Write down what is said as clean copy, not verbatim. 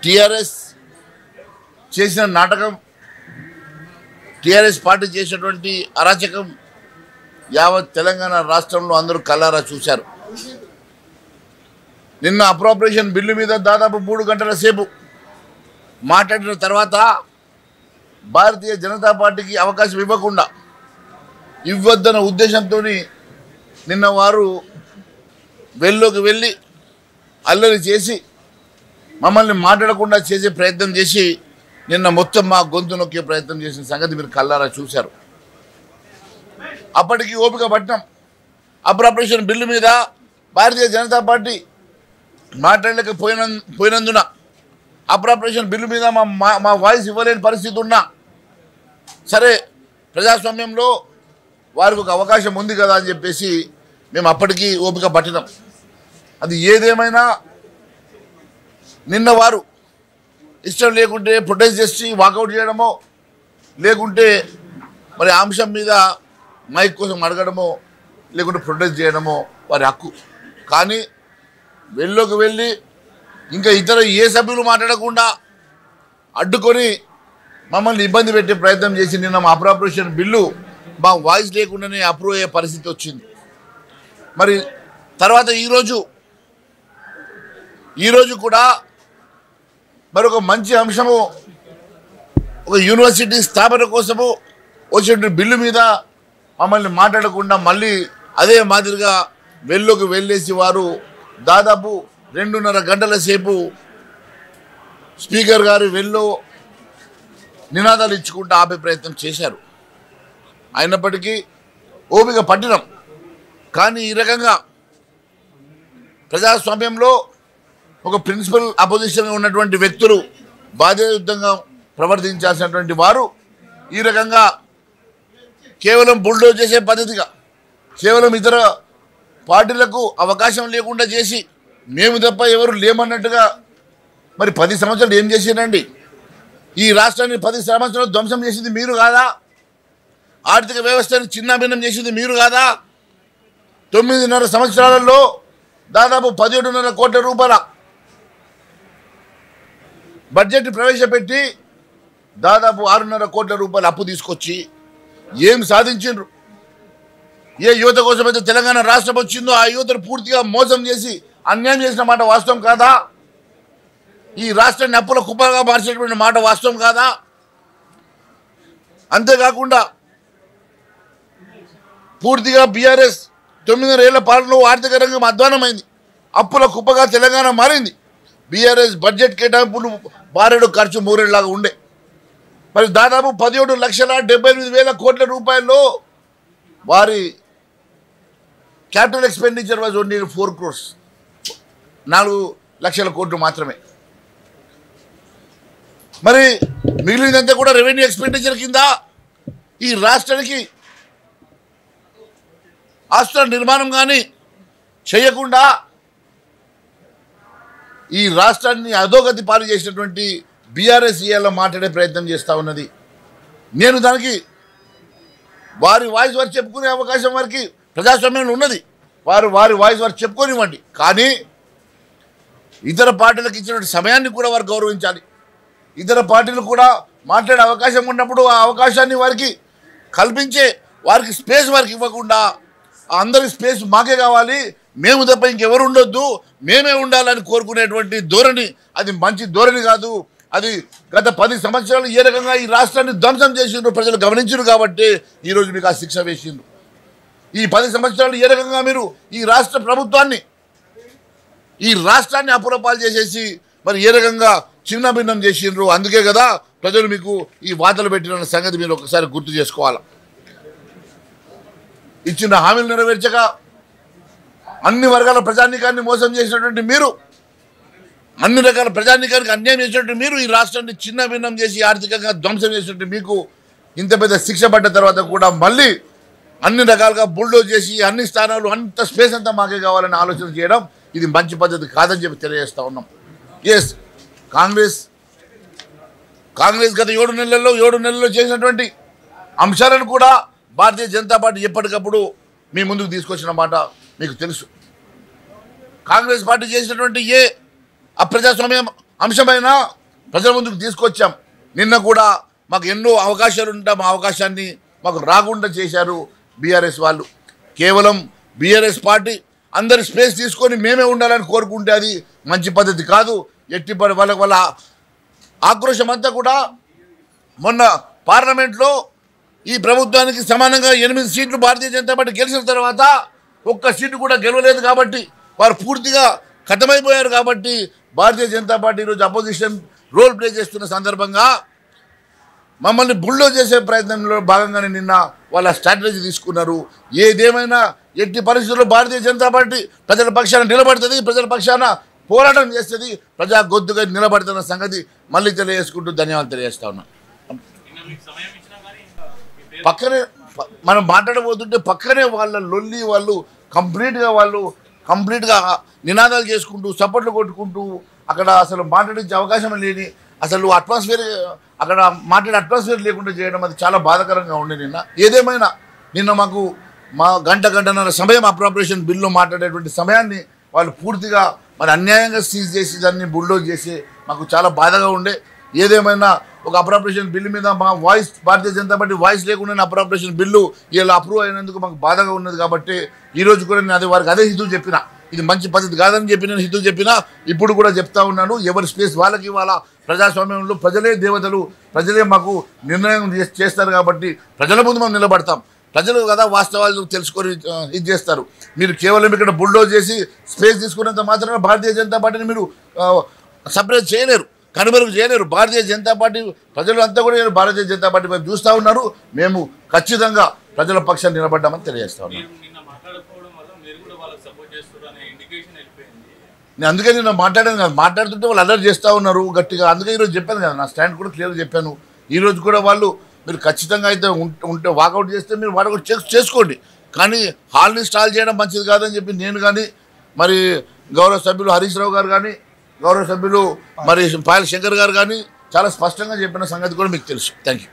TRS చేసిన నాటకం, TRS party చేసినటువంటి అరాచకం యావత్ తెలంగాణ రాష్ట్రంలో అందరూ కళ్ళారా చూశారు. నిన్న అప్రోప్రియేషన్ బిల్లు మీద దాదాపు 3 గంటల సేపు మాట్లాడిన తర్వాత భారతీయ జనతా పార్టీకి అవకాశం ఇవ్వద్దన్న ఉద్దేశంతో నిన్న వారు వెల్లోకి వెళ్ళి అల్లరి చేసి మమ్మల్ని మాట్లాడకుండా చేసే ప్రయత్నం చేసి నిన్న మొత్తం మా గొంతు నొక్కే ప్రయత్నం చేసిన సంగతి మీరు కళ్ళారా చూశారు. అప్పటికి ఓపిక పట్టినాం. అప్రోప్రియేషన్ బిల్లు మీద Bharatiya Janata party మాట్లాడలేకపోయినందున appropriation bill మీద మా వాయిస్ ఇవ్వలేని పరిస్థితి ఉన్నా సరే, ప్రజాస్వామ్యంలో వారికి ఒక అవకాశం ఉంది కదా అని చెప్పేసి మేము అప్పటికి ఓపిక పట్టినాం. అది ఏదేమైనా నిన్న వారు ఇష్టం లేకుంటే ప్రొటెస్ట్ చేసి వాకౌట్ చేయడమో, లేకుంటే మరి అంశం మీద మైక్ కోసం అడగడమో, లేకుంటే ప్రొటెస్ట్ చేయడమో వారి హక్కు. కానీ వెళ్ళలోకి వెళ్ళి ఇంకా ఇతర ఏ సభ్యులు మాట్లాడకుండా అడ్డుకొని మమ్మల్ని ఇబ్బంది పెట్టే ప్రయత్నం చేసి నిన్న మా అప్రోప్రియేషన్ బిల్లు మా వాయిస్ లేకుండానే అప్రూవ్ అయ్యే పరిస్థితి వచ్చింది. మరి తర్వాత ఈరోజు కూడా మరొక మంచి అంశము, ఒక యూనివర్సిటీ స్థాపన కోసము వచ్చిన బిల్లు మీద మమ్మల్ని మాట్లాడకుండా మళ్ళీ అదే మాదిరిగా వెళ్ళలోకి వెళ్ళేసి వారు దాదాపు 2.5 గంటల సేపు స్పీకర్ గారు వెళ్ళో నినాదాలు ఇచ్చుకుంటూ ఆపే ప్రయత్నం చేశారు. అయినప్పటికీ ఓపిక పట్టినాం. కానీ ఈ రకంగా ప్రజాస్వామ్యంలో ఒక ప్రిన్సిపల్ అపోజిషన్గా ఉన్నటువంటి వ్యక్తులు బాధ్యతాయుతంగా ప్రవర్తించాల్సినటువంటి వారు ఈ రకంగా కేవలం బుల్డోజ్ చేసే పద్ధతిగా, కేవలం ఇతర పార్టీలకు అవకాశం లేకుండా చేసి మేము తప్ప ఎవరు లేమన్నట్టుగా మరి 10 సంవత్సరాలు ఏం చేసినండి? ఈ రాష్ట్రాన్ని 10 సంవత్సరాలు ధ్వంసం చేసింది మీరు కాదా? ఆర్థిక వ్యవస్థను చిన్నాభిన్నం చేసింది మీరు కాదా? 9.5 సంవత్సరాలలో దాదాపు 17.5 కోట్ల రూపాయల బడ్జెట్ ప్రవేశపెట్టి దాదాపు 6.5 కోట్ల రూపాయల అప్పు తీసుకొచ్చి ఏం సాధించిండ్రు? ఏ యువత కోసమైతే తెలంగాణ రాష్ట్రం వచ్చిందో ఆ యువతను పూర్తిగా మోసం చేసి అన్యాయం చేసిన మాట వాస్తవం కాదా? ఈ రాష్ట్రాన్ని అప్పుల కుప్పగా మార్చేటువంటి మాట వాస్తవం కాదా? అంతేకాకుండా పూర్తిగా బీఆర్ఎస్ 9 ఏళ్ల పాలనలో ఆర్థిక రంగం అధ్వానమైంది, అప్పుల కుప్పగా తెలంగాణ మారింది. బీఆర్ఎస్ బడ్జెట్ కేటాయింపులు బారెడు ఖర్చు మూరేళ్లాగా ఉండే. మరి దాదాపు 17,78,000 కోట్ల రూపాయల్లో వారి capital expenditure was only 4 crores, 4 లక్షల కోట్లు మాత్రమే. మరి మిగిలినంతా కూడా రెవెన్యూ ఎక్స్పెండిచర్ కింద ఈ రాష్ట్రానికి ఆస్తుల నిర్మాణం కానీ చేయకుండా ఈ రాష్ట్రాన్ని అధోగతి పాలు చేసినటువంటి బీఆర్ఎస్ ఇయాల మాట్లాడే ప్రయత్నం చేస్తూ ఉన్నది. నేను దానికి వారి వాయిస్ వారు చెప్పుకునే అవకాశం వారికి ప్రజాస్వామ్యంలో ఉన్నది. వారి వాయిస్ వారు చెప్పుకోనివ్వండి. కానీ ఇతర పార్టీలకు ఇచ్చినటువంటి సమయాన్ని కూడా వారు గౌరవించాలి. ఇతర పార్టీలు కూడా మాట్లాడే అవకాశం ఉన్నప్పుడు ఆ అవకాశాన్ని వారికి కల్పించే వారికి స్పేస్ వారికి ఇవ్వకుండా అందరి స్పేస్ మాకే కావాలి, మేము తప్ప ఇంకెవరు ఉండొద్దు, మేమే ఉండాలని కోరుకునేటువంటి ధోరణి అది మంచి ధోరణి కాదు. అది గత 10 సంవత్సరాలు ఏ రకంగా ఈ రాష్ట్రాన్ని ధ్వంసం చేసిండ్రు ప్రజలు గమనించారు కాబట్టి ఈరోజు మీకు ఆ శిక్ష వేసిండ్రు. ఈ 10 సంవత్సరాలు ఏ రకంగా మీరు ఈ రాష్ట్ర ప్రభుత్వాన్ని ఈ రాష్ట్రాన్ని అప్పులపాలు చేసేసి మరి ఏ రకంగా చిన్న భిన్నం చేసిండ్రు. అందుకే కదా ప్రజలు మీకు ఈ వార్తలు పెట్టిన సంగతి మీరు ఒకసారి గుర్తు చేసుకోవాలి. ఇచ్చిన హామీలు నెరవేర్చక అన్ని వర్గాల ప్రజానీకాన్ని మోసం చేసినటువంటి మీరు, అన్ని రకాల ప్రజానీకానికి అన్యాయం చేసినట్టు మీరు, ఈ రాష్ట్రాన్ని చిన్న భిన్నం చేసి ఆర్థికంగా ధ్వంసం చేసినట్టు మీకు ఇంత పెద్ద శిక్ష పడ్డ తర్వాత కూడా మళ్ళీ అన్ని రకాలుగా బుల్డోజ్ చేసి అన్ని స్థానాలు అంత స్పేస్ అంతా మాకే కావాలని ఆలోచన చేయడం ఇది మంచి పద్ధతి కాదని చెప్పి తెలియజేస్తూ ఉన్నాం. ఎస్, కాంగ్రెస్ గత 7 నెలల్లో చేసినటువంటి అంశాలను కూడా భారతీయ జనతా పార్టీ ఎప్పటికప్పుడు మీ ముందుకు తీసుకొచ్చిన మాట మీకు తెలుసు. కాంగ్రెస్ పార్టీ చేసినటువంటి ఏ అప్రజాస్వామ్య అంశమైన ప్రజల ముందుకు తీసుకొచ్చాం. నిన్న కూడా మాకు ఎన్నో అవకాశాలు ఉంటా మా అవకాశాన్ని మాకు రాకుండా చేశారు బీఆర్ఎస్ వాళ్ళు. కేవలం బీఆర్ఎస్ పార్టీ అందరి స్పేస్ తీసుకొని మేమే ఉండాలని కోరుకుంటే అది మంచి పద్ధతి కాదు. ఎట్టి వాళ్ళ ఆక్రోశం అంతా కూడా మొన్న పార్లమెంట్లో ఈ ప్రభుత్వానికి సమానంగా 8 సీట్లు భారతీయ జనతా పార్టీ గెలిచిన తర్వాత ఒక్క సీటు కూడా గెలవలేదు కాబట్టి వారు పూర్తిగా ఖతమైపోయారు. కాబట్టి భారతీయ జనతా పార్టీ ఈరోజు అపోజిషన్ రోల్ ప్లే చేస్తున్న సందర్భంగా మమ్మల్ని బుల్డో చేసే ప్రయత్నంలో భాగంగానే నిన్న వాళ్ళ స్ట్రాటజీ తీసుకున్నారు. ఏదేమైనా ఎట్టి పరిస్థితుల్లో భారతీయ జనతా పార్టీ ప్రజల పక్షాన నిలబడుతుంది, ప్రజల పక్షాన పోరాటం చేస్తుంది, ప్రజా గొంతుగా నిలబడుతున్న సంగతి మళ్ళీ తెలియజేసుకుంటూ ధన్యవాదాలు తెలియజేస్తా ఉన్నాను. పక్కనే మనం మాట్లాడబోతుంటే పక్కనే వాళ్ళ లొల్లి వాళ్ళు కంప్లీట్గా నినాదాలు చేసుకుంటూ చప్పట్లు కొట్టుకుంటూ అక్కడ అసలు మాట్లాడించే అవకాశం లేని అసలు అట్మాస్ఫియర్ అక్కడ మాట్లాడే అట్మాస్ఫియర్ లేకుండా చేయడం అది చాలా బాధాకరంగా ఉండే. ఏదేమైనా నిన్న మాకు గంటన్నర సమయం అప్రాపరేషన్ బిల్లు మాట్లాడేటువంటి సమయాన్ని వాళ్ళు పూర్తిగా మరి అన్యాయంగా సీజ్ చేసి దాన్ని బుల్డోజ్ చేసి మాకు చాలా బాధగా ఉండే. ఏదేమైనా ఒక అప్రాపరేషన్ బిల్లు మీద మా voice Bharatiya Janata party voice లేకుండా అప్రాపరేషన్ బిల్లు ఇలా అప్రూవ్ అయినందుకు మాకు బాధగా ఉన్నది. కాబట్టి ఈరోజు కూడా నేను వారికి అదే హితవు చెప్పిన, ఇది మంచి పద్ధతి కాదని చెప్పి నేను హితవు చెప్పినా ఇప్పుడు కూడా చెప్తా ఉన్నాను. ఎవరి స్పేస్ వాళ్ళకి ఇవాళ ప్రజాస్వామ్యంలో ప్రజలే దేవతలు, ప్రజలే మాకు నిర్ణయం చేస్తారు. కాబట్టి ప్రజల ముందు మనం నిలబడతాం. ప్రజలు కదా వాస్తవాలు తెలుసుకొని ఇది చేస్తారు. మీరు కేవలం ఇక్కడ బుల్డోజ్ చేసి స్పేస్ తీసుకున్నంత మాత్రమే భారతీయ జనతా పార్టీని మీరు సపరేట్ చేయలేరు, కనుమరుగు చేయలేరు. భారతీయ జనతా పార్టీ ప్రజలు అంతా కూడా భారతీయ జనతా పార్టీ వైపు చూస్తూ ఉన్నారు. మేము ఖచ్చితంగా ప్రజల పక్షాన్ని నిలబడ్డామని తెలియజేస్తా ఉన్నాం. నేను అందుకే నిన్న మాట్లాడాను కదా, మాట్లాడుతుంటే వాళ్ళు అలర్ట్ చేస్తూ ఉన్నారు గట్టిగా. అందుకే ఈరోజు చెప్పాను కదా, నా స్టాండ్ కూడా క్లియర్గా చెప్పాను. ఈరోజు కూడా వాళ్ళు మీరు ఖచ్చితంగా అయితే ఉంటే వాకౌట్ చేస్తే మీరు వాకౌట్ చేసుకోండి, కానీ హాల్ని స్టాల్ చేయడం మంచిది కాదని చెప్పి నేను కానీ మరి గౌరవ సభ్యులు హరీష్ రావు గారు కానీ గౌరవ సభ్యులు మరి పాయల్ శంకర్ గారు కానీ చాలా స్పష్టంగా చెప్పిన సంగతి కూడా మీకు తెలుసు. Thank you.